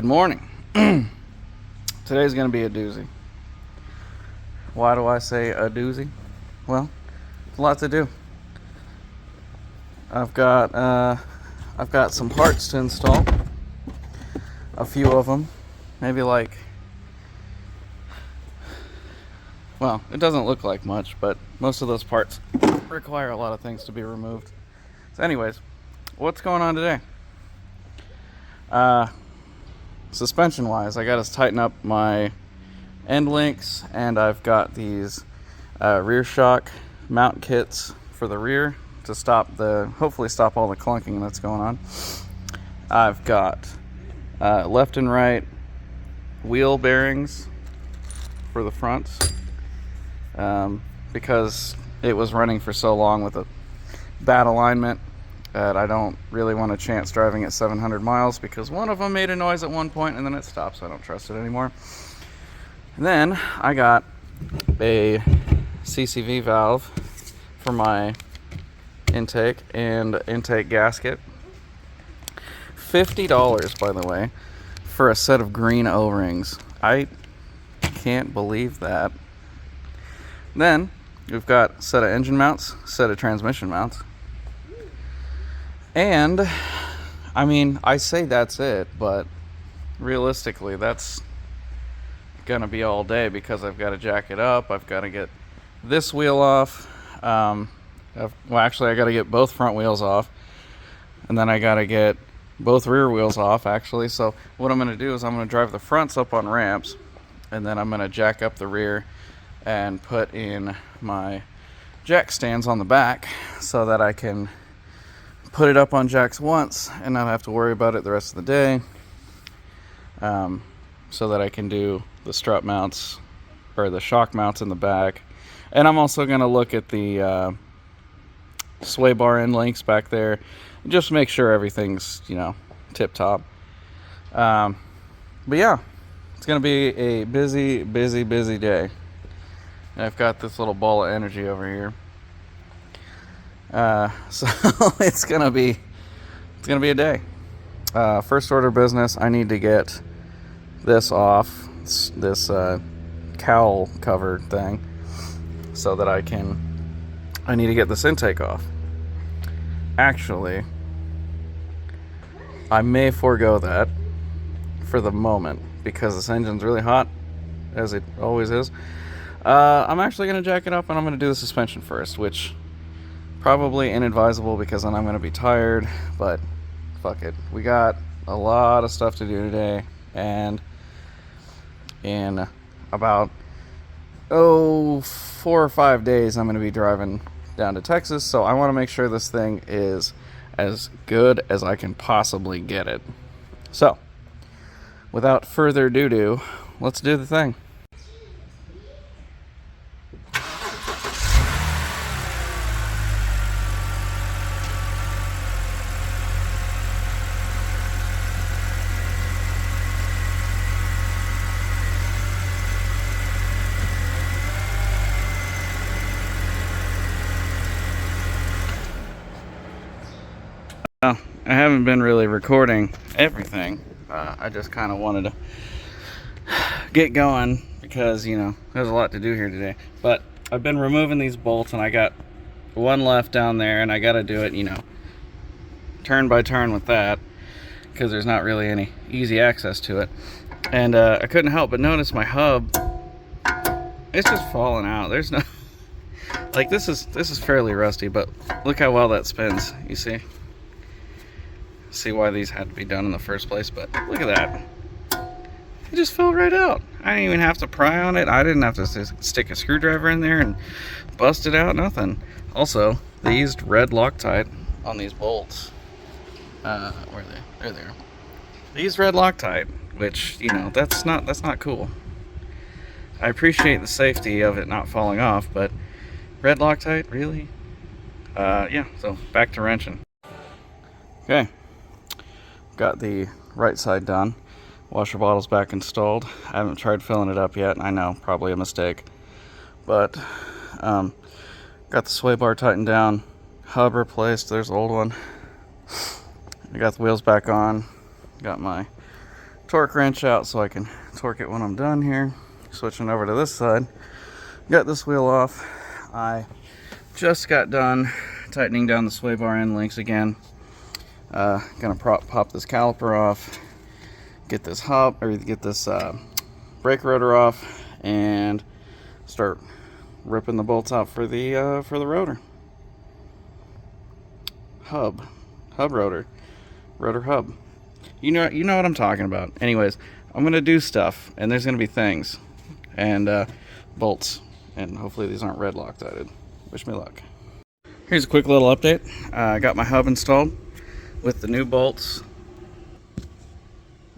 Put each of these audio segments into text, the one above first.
Good morning. Today's going to be a doozy. Why do I say a doozy? Well, there's a lot to do. I've got some parts to install. A few of them. Maybe like, well, it doesn't look like much, but most of those parts require a lot of things to be removed. So anyways, what's going on today? Suspension wise, I got to tighten up my end links, and I've got these rear shock mount kits for the rear to hopefully stop all the clunking that's going on. I've got left and right wheel bearings for the fronts, because it was running for so long with a bad alignment that I don't really want a chance driving at 700 miles, because one of them made a noise at one point and then it stopped, so I don't trust it anymore. And then I got a CCV valve for my intake and intake gasket. $50, by the way, for a set of green O-rings. I can't believe that. Then we've got a set of engine mounts, a set of transmission mounts. And, I mean, I say that's it, but realistically, that's gonna be all day, because I've got to jack it up. I've got to get this wheel off. Well, actually, I got to get both front wheels off, and then I got to get both rear wheels off, actually. So what I'm going to do is I'm going to drive the fronts up on ramps, and then I'm going to jack up the rear and put in my jack stands on the back so that I can put it up on jacks once and not have to worry about it the rest of the day, so that I can do the strut mounts or the shock mounts in the back. And I'm also going to look at the sway bar end links back there, just make sure everything's, tip top. But yeah, it's going to be a busy day. And I've got this little ball of energy over here. So it's gonna be a day. First order business, I need to get this off, this cowl cover thing, so that I need to get this intake off. Actually, I may forego that for the moment, because this engine's really hot, as it always is. I'm actually gonna jack it up, and I'm gonna do the suspension first, which probably inadvisable, because then I'm going to be tired, but fuck it. We got a lot of stuff to do today, and in about 4 or 5 days I'm going to be driving down to Texas, so I want to make sure this thing is as good as I can possibly get it. So, without further ado, let's do the thing. Well, I haven't been really recording everything. I just kind of wanted to get going, because, there's a lot to do here today. But I've been removing these bolts, and I got one left down there, and I got to do it, turn by turn with that, because there's not really any easy access to it. And I couldn't help but notice my hub, it's just falling out. There's no, like, this is fairly rusty, but look how well that spins, you see? See why these had to be done in the first place, but look at that. It just fell right out. I didn't even have to pry on it. I didn't have to stick a screwdriver in there and bust it out, nothing. Also, they used red Loctite on these bolts. Where are they? There they are. They used red Loctite, which, that's not cool. I appreciate the safety of it not falling off, but red Loctite, really? Yeah, so back to wrenching. Okay. Got the right side done. Washer bottle's back installed. I haven't tried filling it up yet. I know, probably a mistake. But got the sway bar tightened down. Hub replaced. There's the old one. I got the wheels back on. Got my torque wrench out so I can torque it when I'm done here. Switching over to this side. Got this wheel off. I just got done tightening down the sway bar end links again. Gonna pop this caliper off, get this brake rotor off, and start ripping the bolts out for the rotor hub rotor hub. You know what I'm talking about. Anyways, I'm gonna do stuff, and there's gonna be things and bolts, and hopefully these aren't red Loctited. Wish me luck. Here's a quick little update. I got my hub installed with the new bolts.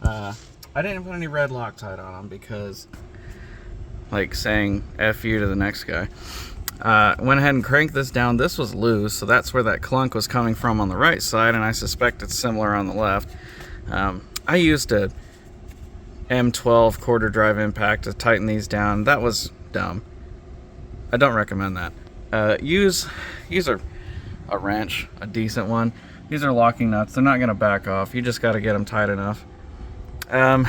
I didn't put any red Loctite on them because, like, saying F you to the next guy. Went ahead and cranked this down. This was loose, so that's where that clunk was coming from on the right side, and I suspect it's similar on the left. I used a M12 quarter drive impact to tighten these down. That was dumb. I don't recommend that. Use a wrench, a decent one. These are locking nuts. They're not going to back off. You just got to get them tight enough.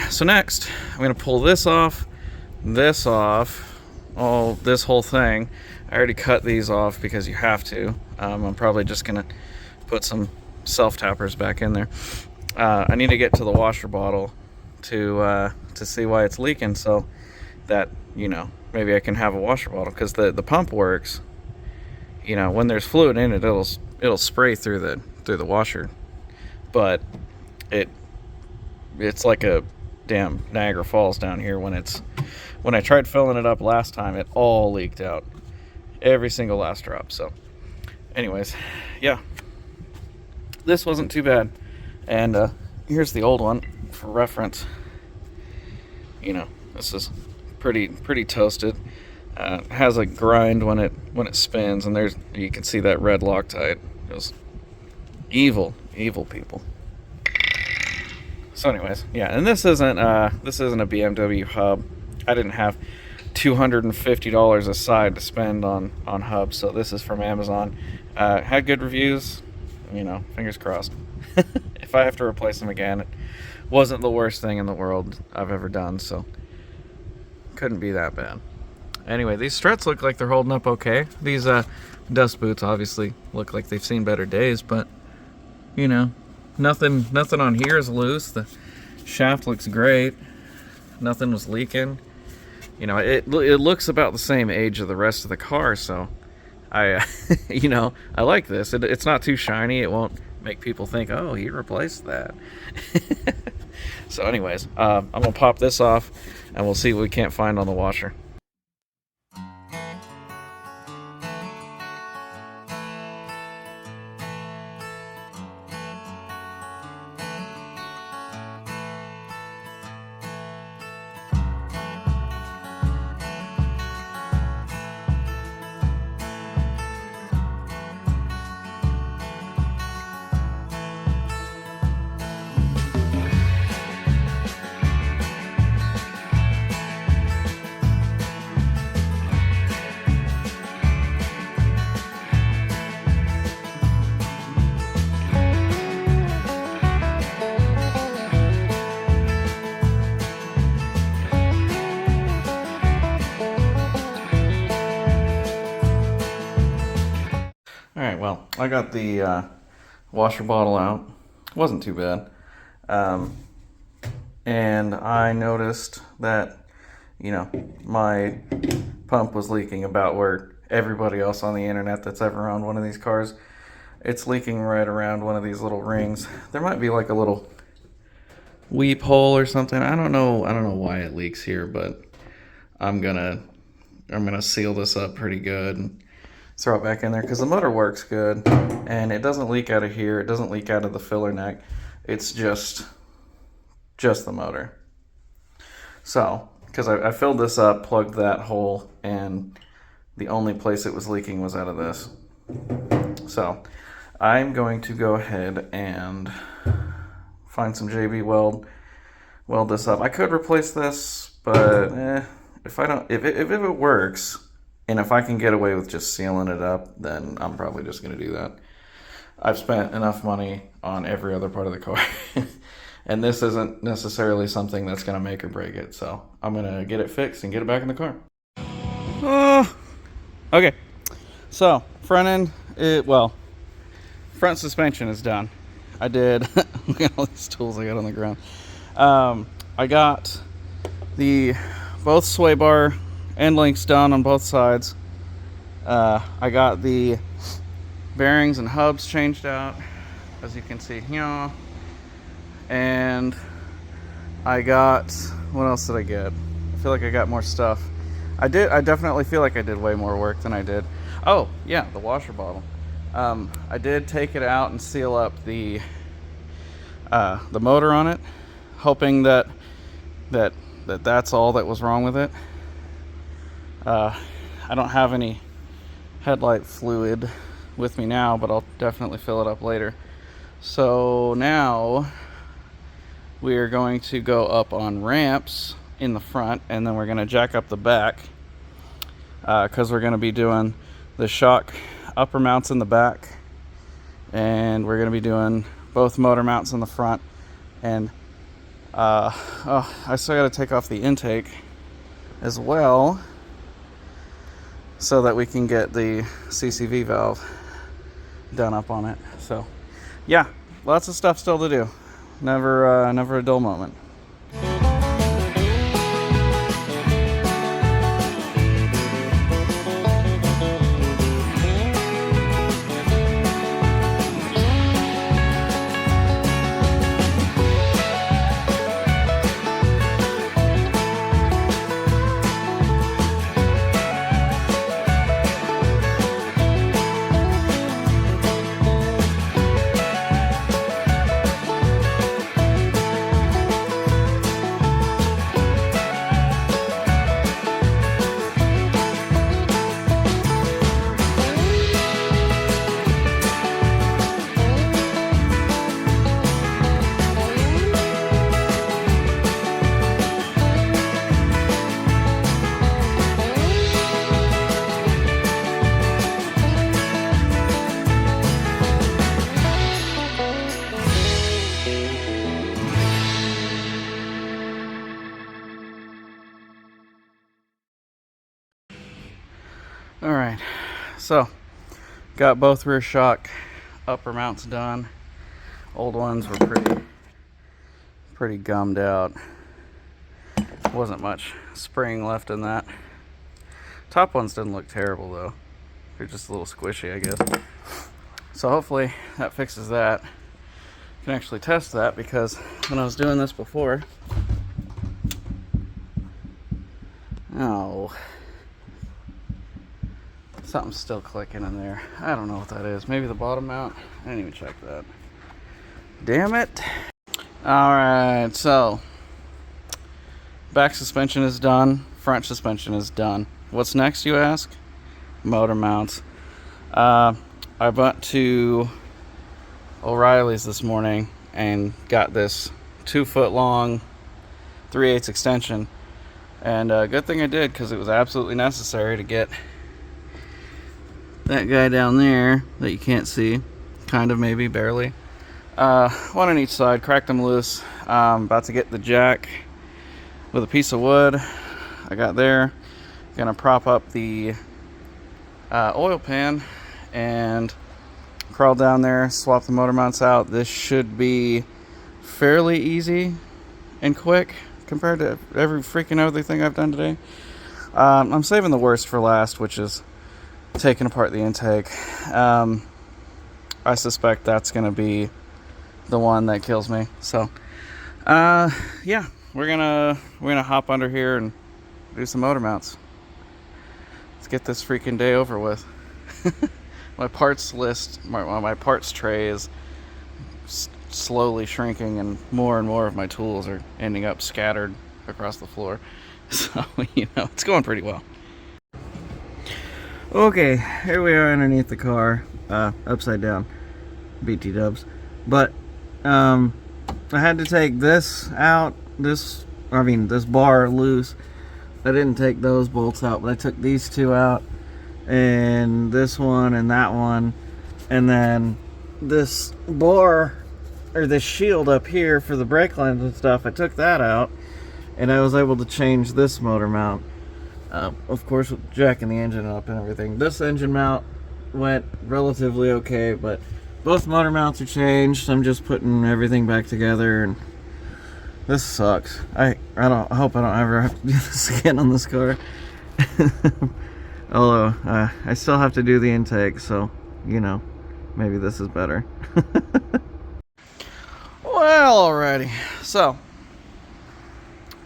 So next, I'm going to pull this off, this whole thing. I already cut these off because you have to. I'm probably just going to put some self-tappers back in there. I need to get to the washer bottle to see why it's leaking, so that, maybe I can have a washer bottle, because the pump works. When there's fluid in it, it'll spray through the washer, but it's like a damn Niagara Falls down here. When I tried filling it up last time, it all leaked out, every single last drop. So anyways, yeah, this wasn't too bad. And here's the old one for reference. This is pretty toasted. Has a grind when it spins, and you can see that red Loctite. Those evil people. So anyways, yeah, and this isn't a BMW hub. I didn't have $250 aside to spend on hubs, so this is from Amazon. Had good reviews, fingers crossed. If I have to replace them again, it wasn't the worst thing in the world I've ever done, so couldn't be that bad. Anyway, these struts look like they're holding up okay. These dust boots obviously look like they've seen better days, but nothing on here is loose. The shaft looks great. Nothing was leaking. It looks about the same age of the rest of the car, so I I like this. It's not too shiny. It won't make people think, oh, he replaced that. So anyways, I'm gonna pop this off, and we'll see what we can't find on the washer. Alright, well, I got the washer bottle out. It wasn't too bad. And I noticed that, my pump was leaking about where everybody else on the internet that's ever owned one of these cars, it's leaking right around one of these little rings. There might be like a little weep hole or something. I don't know why it leaks here, but I'm gonna seal this up pretty good and throw it back in there, because the motor works good and it doesn't leak out of here. It doesn't leak out of the filler neck. It's just the motor. So, because I filled this up, plugged that hole, and the only place it was leaking was out of this. So I'm going to go ahead and find some JB weld this up. I could replace this, but if it works, and if I can get away with just sealing it up, then I'm probably just going to do that. I've spent enough money on every other part of the car. And this isn't necessarily something that's going to make or break it. So I'm going to get it fixed and get it back in the car. Okay. So front end, front suspension is done. I did, look at all these tools I got on the ground. I got both sway bar end links done on both sides. I got the bearings and hubs changed out, as you can see here. And I got, what else did I get? I feel like I got more stuff. I definitely feel like I did way more work than I did. Oh, yeah, the washer bottle. I did take it out and seal up the motor on it, hoping that's all that was wrong with it. I don't have any headlight fluid with me now, but I'll definitely fill it up later. So now we are going to go up on ramps in the front, and then we're going to jack up the back, because we're going to be doing the shock upper mounts in the back, and we're going to be doing both motor mounts in the front. And I still got to take off the intake as well, so that we can get the CCV valve done up on it. So yeah, lots of stuff still to do. Never a dull moment. Alright, so got both rear shock upper mounts done. Old ones were pretty gummed out. Wasn't much spring left in that. Top ones didn't look terrible though. They're just a little squishy, I guess. So hopefully that fixes that. Can actually test that, because when I was doing this before, something's still clicking in there. I don't know what that is. Maybe the bottom mount? I didn't even check that. Damn it. Alright, so back suspension is done. Front suspension is done. What's next, you ask? Motor mounts. I went to O'Reilly's this morning and got this 2-foot long 3/8 extension. And good thing I did, because it was absolutely necessary to get that guy down there that you can't see, kind of, maybe barely, one on each side. Cracked them loose. About to get the jack with a piece of wood I got there. Gonna prop up the oil pan and crawl down there, swap the motor mounts out. This should be fairly easy and quick compared to every freaking other thing I've done today. I'm saving the worst for last, which is taking apart the intake. I suspect that's gonna be the one that kills me. So yeah, we're gonna hop under here and do some motor mounts. Let's get this freaking day over with. My parts list, my parts tray is slowly shrinking, and more of my tools are ending up scattered across the floor. So, it's going pretty well. Okay, here we are underneath the car, upside down, BT dubs. But I had to take this out, this bar loose. I didn't take those bolts out, but I took these two out, and this one and that one, and then this bar or this shield up here for the brake lines and stuff, I took that out, and I was able to change this motor mount. Of course, with jacking the engine up and everything. This engine mount went relatively okay, but both motor mounts are changed. I'm just putting everything back together, and this sucks. I hope I don't ever have to do this again on this car. Although I still have to do the intake, so you know, maybe this is better. Well, alrighty. So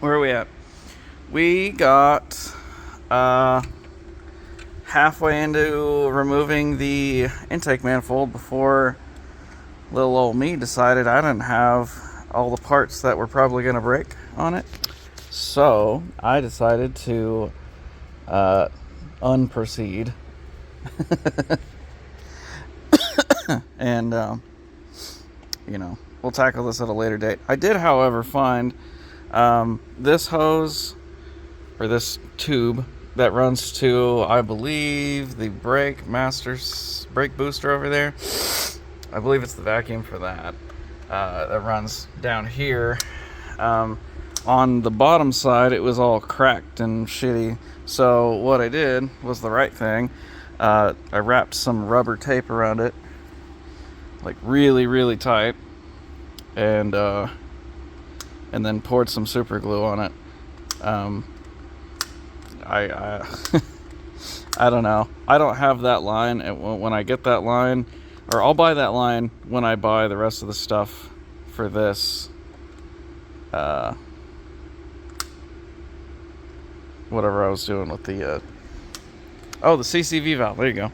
where are we at? We got halfway into removing the intake manifold before little old me decided I didn't have all the parts that were probably going to break on it. So I decided to unproceed. And you know, we'll tackle this at a later date. I did, however, find this hose, or this tube, that runs to, I believe, the brake booster over there. I believe it's the vacuum for that. That runs down here. On the bottom side, it was all cracked and shitty. So what I did was the right thing. I wrapped some rubber tape around it, like really, really tight, and then poured some super glue on it. I I don't know. I don't have that line. When I get that line, or I'll buy that line when I buy the rest of the stuff for this, whatever I was doing with the, the CCV valve. There you go.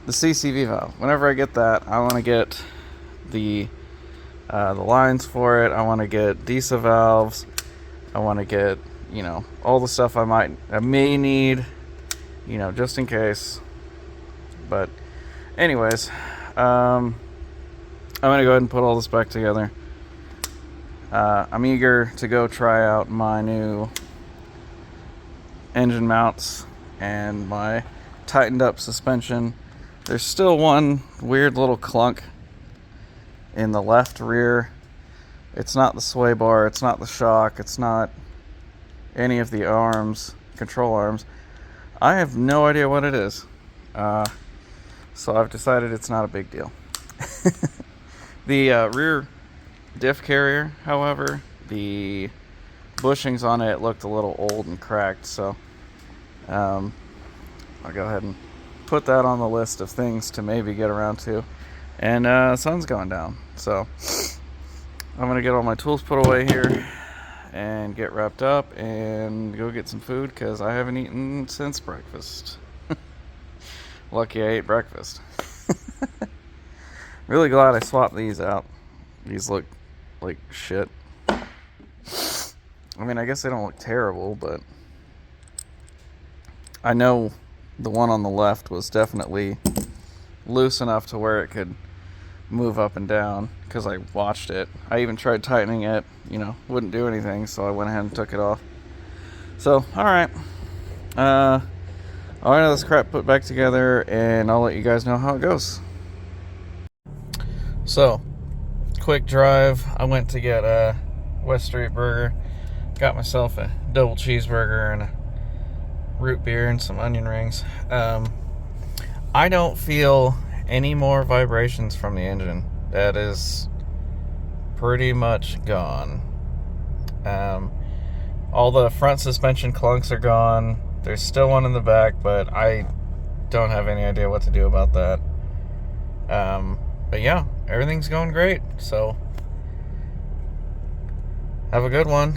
The CCV valve. Whenever I get that, I want to get the lines for it. I want to get DISA valves. I want to get, you know, all the stuff I may need, you know, just in case. But anyways, I'm going to go ahead and put all this back together. I'm eager to go try out my new engine mounts and my tightened up suspension. There's still one weird little clunk in the left rear. It's not the sway bar, it's not the shock, it's not any of the arms, control arms. I have no idea what it is. So I've decided it's not a big deal. The rear diff carrier, however, the bushings on it looked a little old and cracked, so I'll go ahead and put that on the list of things to maybe get around to. And the sun's going down, so I'm gonna get all my tools put away here and get wrapped up and go get some food, because I haven't eaten since breakfast. Lucky I ate breakfast. Really glad I swapped these out. These look like shit. I mean, I guess they don't look terrible, but I know the one on the left was definitely loose enough to where it could move up and down, because I watched it. I even tried tightening it, you know, wouldn't do anything, so I went ahead and took it off. So, alright. I'll get this crap put back together, and I'll let you guys know how it goes. So, quick drive. I went to get a West Street Burger. Got myself a double cheeseburger and a root beer and some onion rings. I don't feel any more vibrations from the engine. That is pretty much gone. All the front suspension clunks are gone. There's still one in the back, but I don't have any idea what to do about that. But yeah, everything's going great. So have a good one.